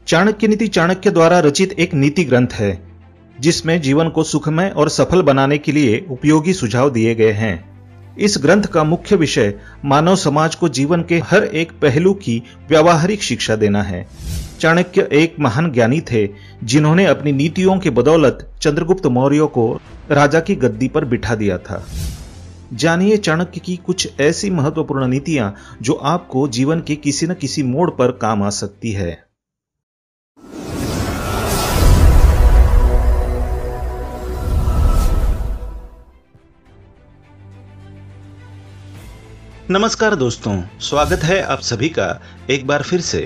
चाणक्य नीति चाणक्य द्वारा रचित एक नीति ग्रंथ है जिसमें जीवन को सुखमय और सफल बनाने के लिए उपयोगी सुझाव दिए गए हैं। इस ग्रंथ का मुख्य विषय मानव समाज को जीवन के हर एक पहलू की व्यावहारिक शिक्षा देना है। चाणक्य एक महान ज्ञानी थे जिन्होंने अपनी नीतियों के बदौलत चंद्रगुप्त मौर्य को राजा की गद्दी पर बिठा दिया था। जानिए चाणक्य की कुछ ऐसी महत्वपूर्ण नीतियां जो आपको जीवन के किसी न किसी मोड़ पर काम आ सकती है। नमस्कार दोस्तों, स्वागत है आप सभी का एक बार फिर से।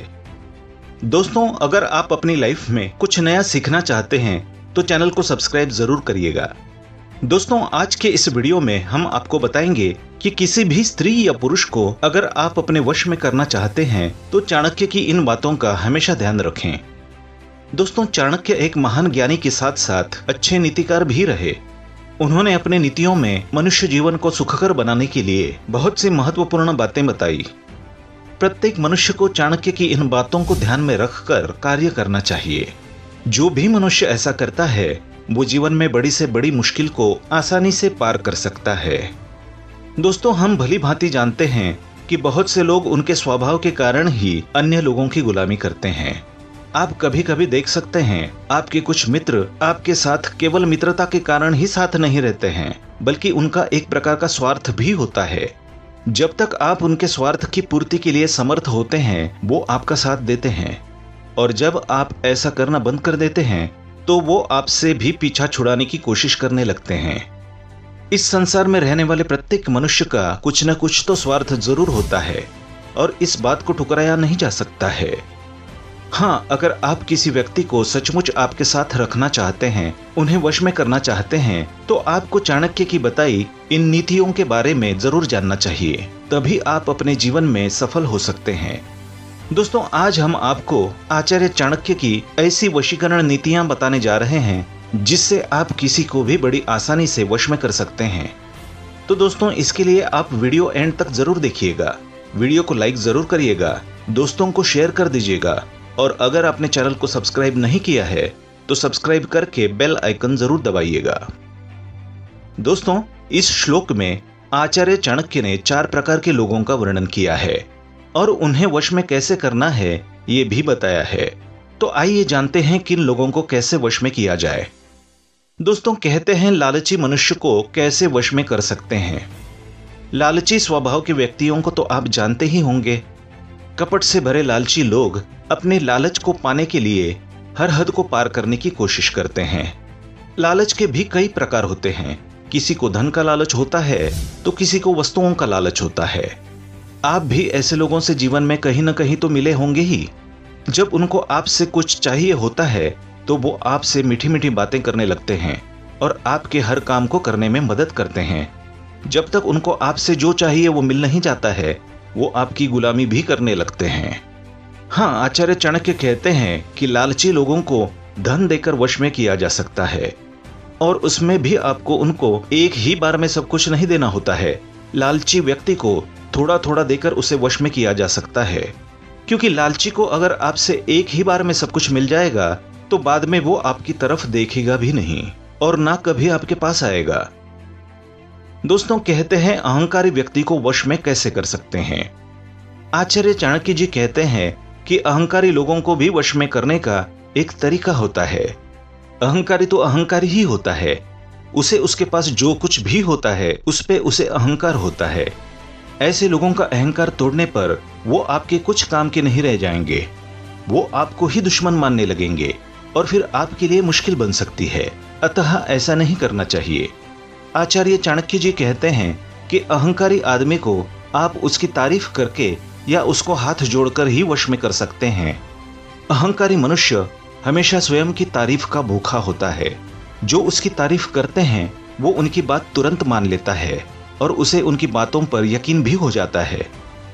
दोस्तों, अगर आप अपनी लाइफ में कुछ नया सीखना चाहते हैं तो चैनल को सब्सक्राइब जरूर करिएगा। दोस्तों, आज के इस वीडियो में हम आपको बताएंगे कि किसी भी स्त्री या पुरुष को अगर आप अपने वश में करना चाहते हैं तो चाणक्य की इन बातों का हमेशा ध्यान रखें। दोस्तों, चाणक्य एक महान ज्ञानी के साथ साथ अच्छे नीतिकार भी रहे। उन्होंने अपने नीतियों में मनुष्य जीवन को सुखकर बनाने के लिए बहुत सी महत्वपूर्ण बातें बताई। प्रत्येक मनुष्य को चाणक्य की इन बातों को ध्यान में रखकर कार्य करना चाहिए। जो भी मनुष्य ऐसा करता है वो जीवन में बड़ी से बड़ी मुश्किल को आसानी से पार कर सकता है। दोस्तों, हम भली भांति जानते हैं कि बहुत से लोग उनके स्वभाव के कारण ही अन्य लोगों की गुलामी करते हैं। आप कभी कभी देख सकते हैं आपके कुछ मित्र आपके साथ केवल मित्रता के कारण ही साथ नहीं रहते हैं, बल्कि उनका एक प्रकार का स्वार्थ भी होता है। जब तक आप उनके स्वार्थ की पूर्ति के लिए समर्थ होते हैं वो आपका साथ देते हैं, और जब आप ऐसा करना बंद कर देते हैं तो वो आपसे भी पीछा छुड़ाने की कोशिश करने लगते हैं। इस संसार में रहने वाले प्रत्येक मनुष्य का कुछ न कुछ तो स्वार्थ जरूर होता है और इस बात को ठुकराया नहीं जा सकता है। हाँ, अगर आप किसी व्यक्ति को सचमुच आपके साथ रखना चाहते हैं, उन्हें वश में करना चाहते हैं, तो आपको चाणक्य की बताई इन नीतियों के बारे में जरूर जानना चाहिए। तभी आप अपने जीवन में सफल हो सकते हैं। दोस्तों, आज हम आपको आचार्य चाणक्य की ऐसी वशीकरण नीतियां बताने जा रहे हैं जिससे आप किसी को भी बड़ी आसानी से वश में कर सकते हैं। तो दोस्तों, इसके लिए आप वीडियो एंड तक जरूर देखिएगा। वीडियो को लाइक जरूर करिएगा, दोस्तों को शेयर कर दीजिएगा, और अगर आपने चैनल को सब्सक्राइब नहीं किया है तो सब्सक्राइब करके बेल आइकन जरूर दबाइएगा। दोस्तों, इस श्लोक में आचार्य चाणक्य ने 4 प्रकार के लोगों का वर्णन किया है और उन्हें वश में कैसे करना है ये भी बताया है। तो आइए जानते हैं किन लोगों को कैसे वश में किया जाए। दोस्तों, कहते हैं लालची मनुष्य को कैसे वश में कर सकते हैं। लालची स्वभाव के व्यक्तियों को तो आप जानते ही होंगे। कपट से भरे लालची लोग अपने लालच को पाने के लिए हर हद को पार करने की कोशिश करते हैं। लालच के भी कई प्रकार होते हैं। किसी को धन का लालच होता है तो किसी को वस्तुओं का लालच होता है। आप भी ऐसे लोगों से जीवन में कहीं न कहीं तो मिले होंगे ही। जब उनको आपसे कुछ चाहिए होता है तो वो आपसे मीठी मीठी बातें करने लगते हैं और आपके हर काम को करने में मदद करते हैं। जब तक उनको आपसे जो चाहिए वो मिल नहीं जाता है वो आपकी गुलामी भी करने लगते हैं। हाँ, आचार्य चाणक्य कहते हैं कि लालची लोगों को धन देकर वश में किया जा सकता है, और उसमें भी आपको उनको एक ही बार में सब कुछ नहीं देना होता है। लालची व्यक्ति को थोड़ा थोड़ा देकर उसे वश में किया जा सकता है, क्योंकि लालची को अगर आपसे एक ही बार में सब कुछ मिल जाएगा तो बाद में वो आपकी तरफ देखेगा भी नहीं और ना कभी आपके पास आएगा। दोस्तों, कहते हैं अहंकारी व्यक्ति को वश में कैसे कर सकते हैं। आचार्य चाणक्य जी कहते हैं कि अहंकारी लोगों को भी वश में करने का एक तरीका होता है। अहंकारी तो अहंकारी ही होता है, उसे उसके पास जो कुछ भी होता है उस पे उसे अहंकार होता है। ऐसे लोगों का अहंकार तोड़ने पर वो आपके कुछ काम के नहीं रह जाएंगे। वो आपको ही दुश्मन मानने लगेंगे और फिर आपके लिए मुश्किल बन सकती है। अतः ऐसा नहीं करना चाहिए। आचार्य चाणक्य जी कहते हैं कि अहंकारी आदमी को आप उसकी तारीफ करके या उसको हाथ जोड़कर ही वश में कर सकते हैं। अहंकारी मनुष्य हमेशा स्वयं की तारीफ का भूखा होता है। जो उसकी तारीफ करते हैं वो उनकी बात तुरंत मान लेता है और उसे उनकी बातों पर यकीन भी हो जाता है।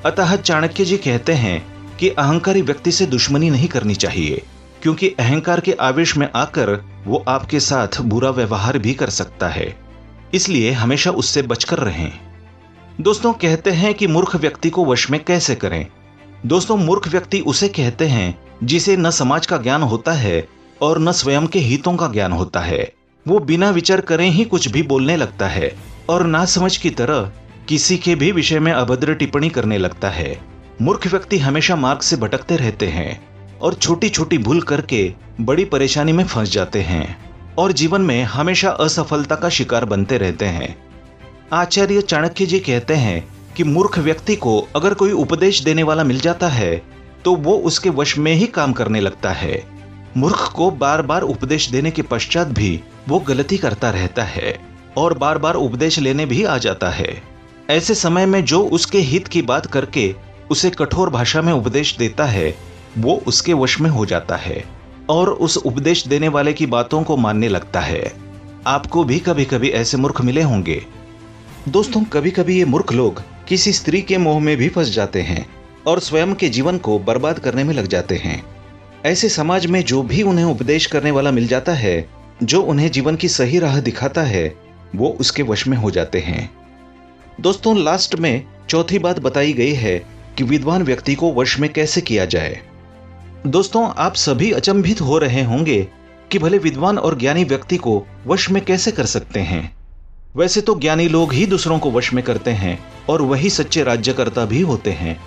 अतः चाणक्य जी कहते हैं कि अहंकारी व्यक्ति से दुश्मनी नहीं करनी चाहिए, क्योंकि अहंकार के आवेश में आकर वो आपके साथ बुरा व्यवहार भी कर सकता है। इसलिए हमेशा उससे बचकर रहें। दोस्तों, कहते हैं कि मूर्ख व्यक्ति को वश में कैसे करें। दोस्तों, मूर्ख व्यक्ति उसे कहते हैं जिसे न समाज का ज्ञान होता है और न स्वयं के हितों का ज्ञान होता है। वो बिना विचार करे ही कुछ भी बोलने लगता है और नासमझ की तरह किसी के भी विषय में अभद्र टिप्पणी करने लगता है। मूर्ख व्यक्ति हमेशा मार्ग से भटकते रहते हैं और छोटी छोटी भूल करके बड़ी परेशानी में फंस जाते हैं और जीवन में हमेशा असफलता का शिकार बनते रहते हैं। आचार्य चाणक्य जी कहते हैं कि मूर्ख व्यक्ति को अगर कोई उपदेश देने वाला मिल जाता है तो वो उसके वश में ही काम करने लगता है। मूर्ख को बार बार उपदेश देने के पश्चात भी वो गलती करता रहता है और बार बार उपदेश लेने भी आ जाता है। ऐसे समय में जो उसके हित की बात करके उसे कठोर भाषा में उपदेश देता है वो उसके वश में हो जाता है और उस उपदेश देने वाले की बातों को मानने लगता है। आपको भी कभी कभी ऐसे मूर्ख मिले होंगे। दोस्तों, कभी कभी ये मूर्ख लोग किसी स्त्री के मोह में भी फंस जाते हैं और स्वयं के जीवन को बर्बाद करने में लग जाते हैं। ऐसे समाज में जो भी उन्हें उपदेश करने वाला मिल जाता है, जो उन्हें जीवन की सही राह दिखाता है, वो उसके वश में हो जाते हैं। दोस्तों, लास्ट में चौथी बात बताई गई है कि विद्वान व्यक्ति को वश में कैसे किया जाए। दोस्तों, आप सभी अचंभित हो रहे होंगे कि भले विद्वान और ज्ञानी व्यक्ति को वश में कैसे कर सकते हैं। वैसे तो ज्ञानी लोग ही दूसरों को वश में करते हैं और वही सच्चे राज्यकर्ता भी होते हैं।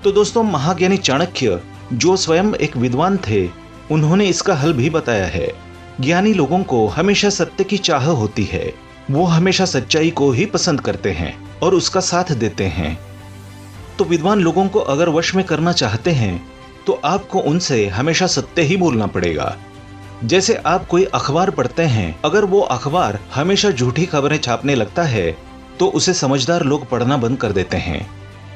तो दोस्तों, महाज्ञानी चाणक्य जो स्वयं एक विद्वान थे, उन्होंने इसका हल भी बताया है। ज्ञानी लोगों को हमेशा सत्य की चाह होती है। वो हमेशा सच्चाई को ही पसंद करते हैं और उसका साथ देते हैं। तो विद्वान लोगों को अगर वश में करना चाहते हैं तो आपको उनसे हमेशा सत्य ही बोलना पड़ेगा। जैसे आप कोई अखबार पढ़ते हैं, अगर वो अखबार हमेशा झूठी खबरें छापने लगता है तो उसे समझदार लोग पढ़ना बंद कर देते हैं।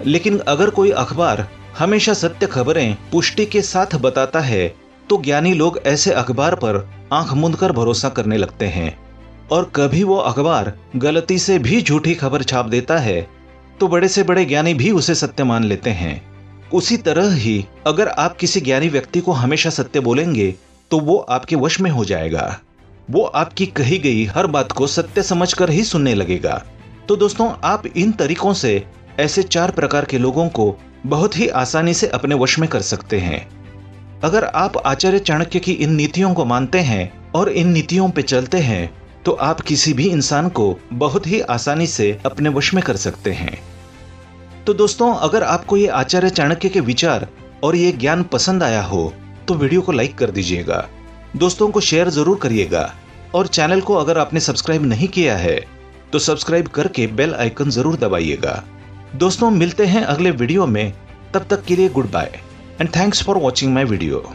लेकिन अगर कोई अखबार हमेशा सत्य खबरें पुष्टि के साथ बताता है तो ज्ञानी लोग ऐसे अखबार पर आंख मूंदकर भरोसा करने लगते हैं। और कभी वो अखबार गलती से भी झूठी खबर छाप देता है तो बड़े से बड़े ज्ञानी भी उसे सत्य मान लेते हैं। उसी तरह ही अगर आप किसी ज्ञानी व्यक्ति को हमेशा सत्य बोलेंगे तो वो आपके वश में हो जाएगा। वो आपकी कही गई हर बात को सत्य समझकर ही सुनने लगेगा। तो दोस्तों, आप इन तरीकों से ऐसे 4 प्रकार के लोगों को बहुत ही आसानी से अपने वश में कर सकते हैं। अगर आप आचार्य चाणक्य की इन नीतियों को मानते हैं और इन नीतियों पे चलते हैं तो आप किसी भी इंसान को बहुत ही आसानी से अपने वश में कर सकते हैं। तो दोस्तों, अगर आपको ये आचार्य चाणक्य के विचार और ये ज्ञान पसंद आया हो तो वीडियो को लाइक कर दीजिएगा, दोस्तों को शेयर जरूर करिएगा और चैनल को अगर आपने सब्सक्राइब नहीं किया है तो सब्सक्राइब करके बेल आइकन जरूर दबाइएगा। दोस्तों, मिलते हैं अगले वीडियो में। तब तक के लिए goodbye and thanks for watching my video.